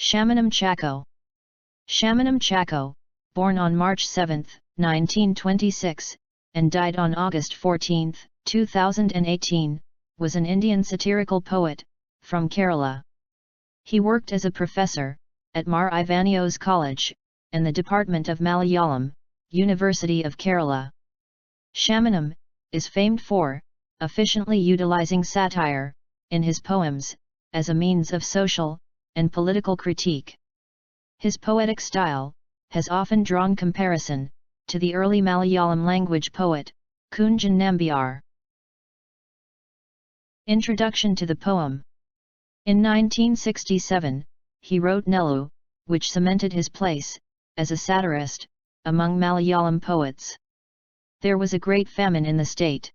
Chemmanam Chacko. Chemmanam Chacko, born on March 7, 1926, and died on August 14, 2018, was an Indian satirical poet, from Kerala. He worked as a professor, at Mar Ivanios College, and the Department of Malayalam, University of Kerala. Chemmanam is famed for efficiently utilizing satire, in his poems, as a means of social and political critique. His poetic style has often drawn comparison to the early Malayalam language poet, Kunjan Nambiar. Introduction to the poem. In 1967, he wrote Nellu, which cemented his place as a satirist among Malayalam poets. There was a great famine in the state.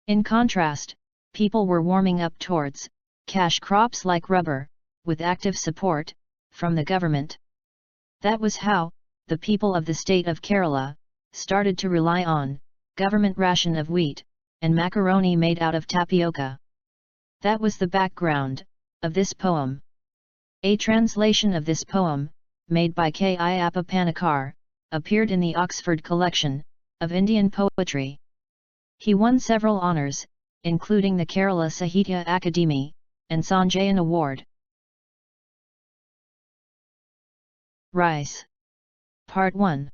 In contrast, people were warming up towards cash crops like rubber, with active support from the government. That was how the people of the state of Kerala started to rely on government ration of wheat and macaroni made out of tapioca. That was the background of this poem. A translation of this poem, made by Ayyappa Panickar, appeared in the Oxford Collection of Indian Poetry. He won several honours, including the Kerala Sahitya Akademi and Sanjayan Award. Rice. Part 1.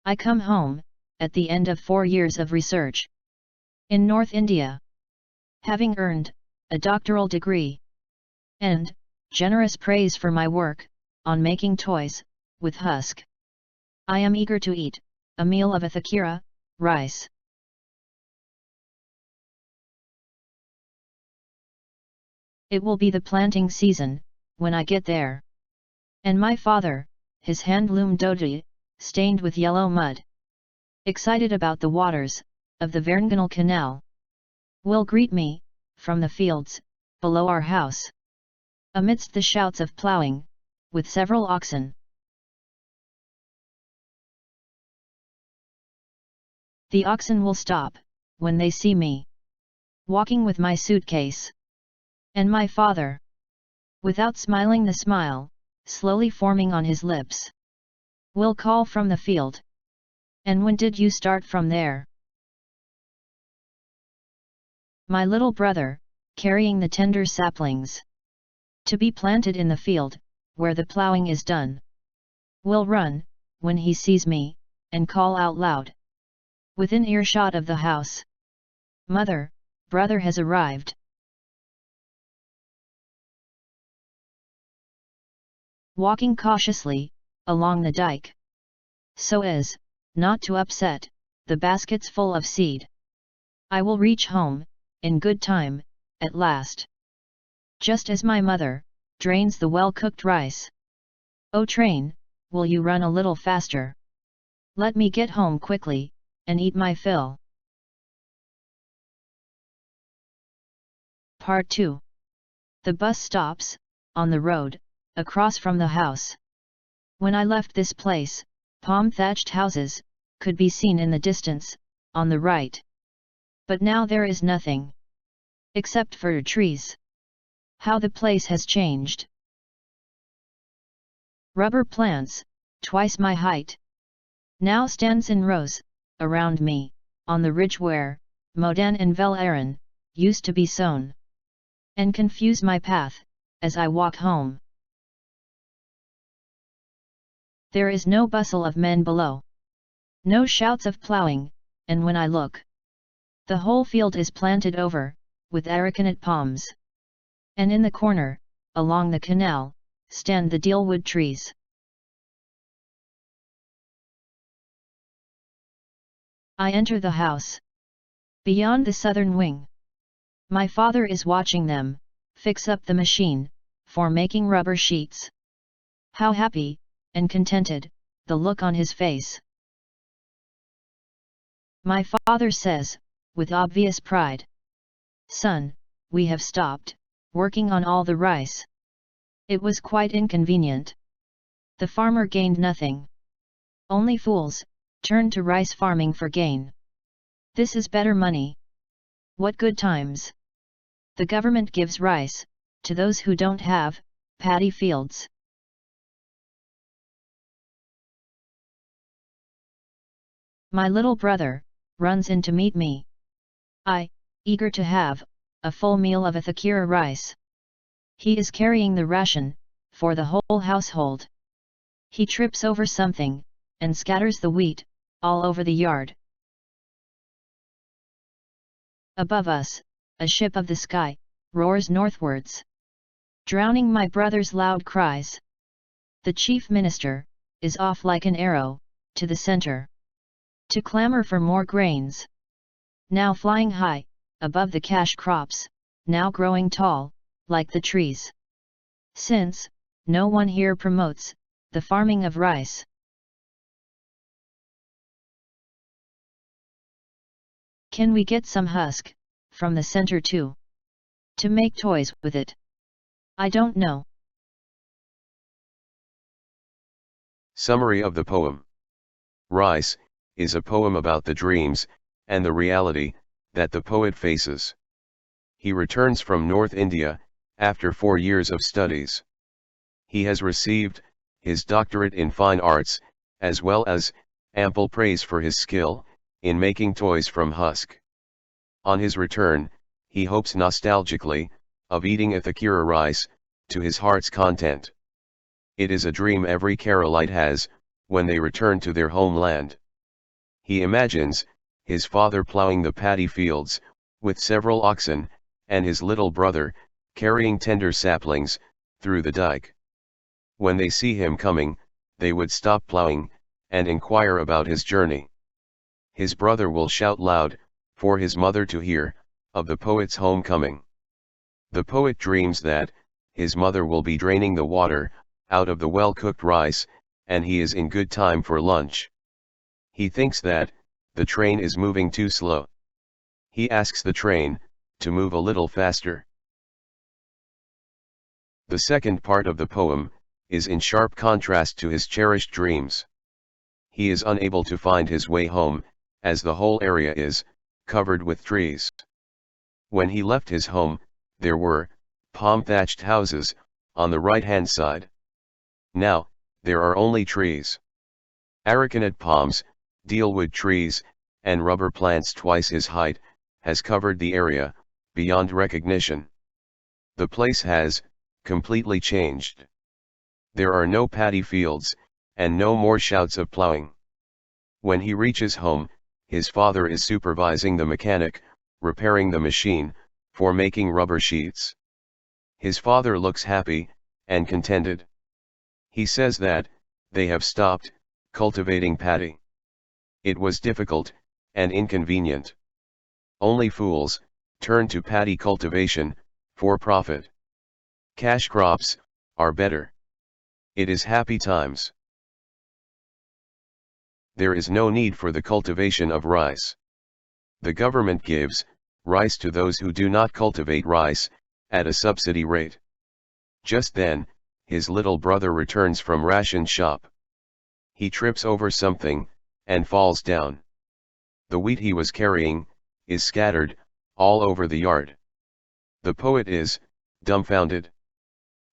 I come home, at the end of 4 years of research in North India. Having earned a doctoral degree and generous praise for my work on making toys with husk, I am eager to eat a meal of athakira, rice. It will be the planting season when I get there. And my father, his handloom dhoti, stained with yellow mud, excited about the waters of the Varanganal Canal, will greet me from the fields below our house, amidst the shouts of ploughing, with several oxen. The oxen will stop when they see me walking with my suitcase. And my father, without smiling the smile slowly forming on his lips, will call from the field. And when did you start from there? My little brother, carrying the tender saplings to be planted in the field, where the ploughing is done, will run when he sees me, and call out loud, within earshot of the house, "Mother, brother has arrived." Walking cautiously along the dike, so as not to upset the baskets full of seed, I will reach home in good time at last, just as my mother drains the well-cooked rice. "Oh train, will you run a little faster? Let me get home quickly and eat my fill." Part 2. The bus stops on the road across from the house. When I left this place, palm-thatched houses could be seen in the distance, on the right. But now there is nothing, except for trees. How the place has changed! Rubber plants, twice my height, now stands in rows around me, on the ridge where Modan and Velaran used to be sown, and confuse my path as I walk home. There is no bustle of men below, no shouts of ploughing, and when I look, the whole field is planted over with arecanut palms. And in the corner, along the canal, stand the dealwood trees. I enter the house. Beyond the southern wing, my father is watching them fix up the machine for making rubber sheets. How happy and contented the look on his face! My father says, with obvious pride, "Son, we have stopped working on all the rice. It was quite inconvenient. The farmer gained nothing. Only fools turn to rice farming for gain. This is better money. What good times! The government gives rice to those who don't have paddy fields. My little brother runs in to meet me. I, eager to have a full meal of Athakira rice. He is carrying the ration for the whole household. He trips over something and scatters the wheat all over the yard. Above us, a ship of the sky roars northwards, drowning my brother's loud cries. The chief minister is off like an arrow to the center, to clamor for more grains. Now flying high above the cash crops, now growing tall like the trees. Since no one here promotes the farming of rice. Can we get some husk from the center too, to make toys with it? I don't know. Summary of the poem. Rice is a poem about the dreams and the reality that the poet faces. He returns from North India after 4 years of studies. He has received his doctorate in fine arts, as well as ample praise for his skill in making toys from husk. On his return, he hopes nostalgically of eating Athakira rice to his heart's content. It is a dream every Keralite has when they return to their homeland. He imagines his father plowing the paddy fields with several oxen, and his little brother carrying tender saplings through the dike. When they see him coming, they would stop plowing and inquire about his journey. His brother will shout loud for his mother to hear of the poet's homecoming. The poet dreams that his mother will be draining the water out of the well-cooked rice, and he is in good time for lunch. He thinks that the train is moving too slow. He asks the train to move a little faster. The second part of the poem is in sharp contrast to his cherished dreams. He is unable to find his way home, as the whole area is covered with trees. When he left his home, there were palm-thatched houses on the right-hand side. Now, there are only trees. Aracanut palms, dealwood trees, and rubber plants twice his height, has covered the area beyond recognition. The place has completely changed. There are no paddy fields, and no more shouts of plowing. When he reaches home, his father is supervising the mechanic, repairing the machine, for making rubber sheets. His father looks happy and contented. He says that they have stopped cultivating paddy. It was difficult and inconvenient. Only fools turn to paddy cultivation for profit. Cash crops are better. It is happy times. There is no need for the cultivation of rice. The government gives rice to those who do not cultivate rice at a subsidy rate. Just then, his little brother returns from ration shop. He trips over something and falls down. The wheat he was carrying is scattered all over the yard. The poet is dumbfounded.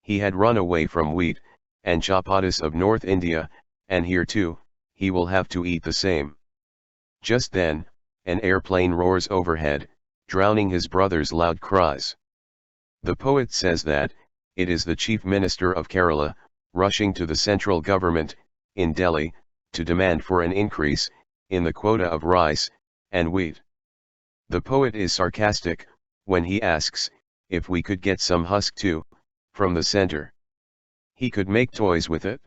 He had run away from wheat and chapatis of North India, and here too, he will have to eat the same. Just then, an airplane roars overhead, drowning his brother's loud cries. The poet says that it is the Chief Minister of Kerala, rushing to the central government in Delhi to demand for an increase in the quota of rice and wheat. The poet is sarcastic when he asks if we could get some husk too from the center. He could make toys with it.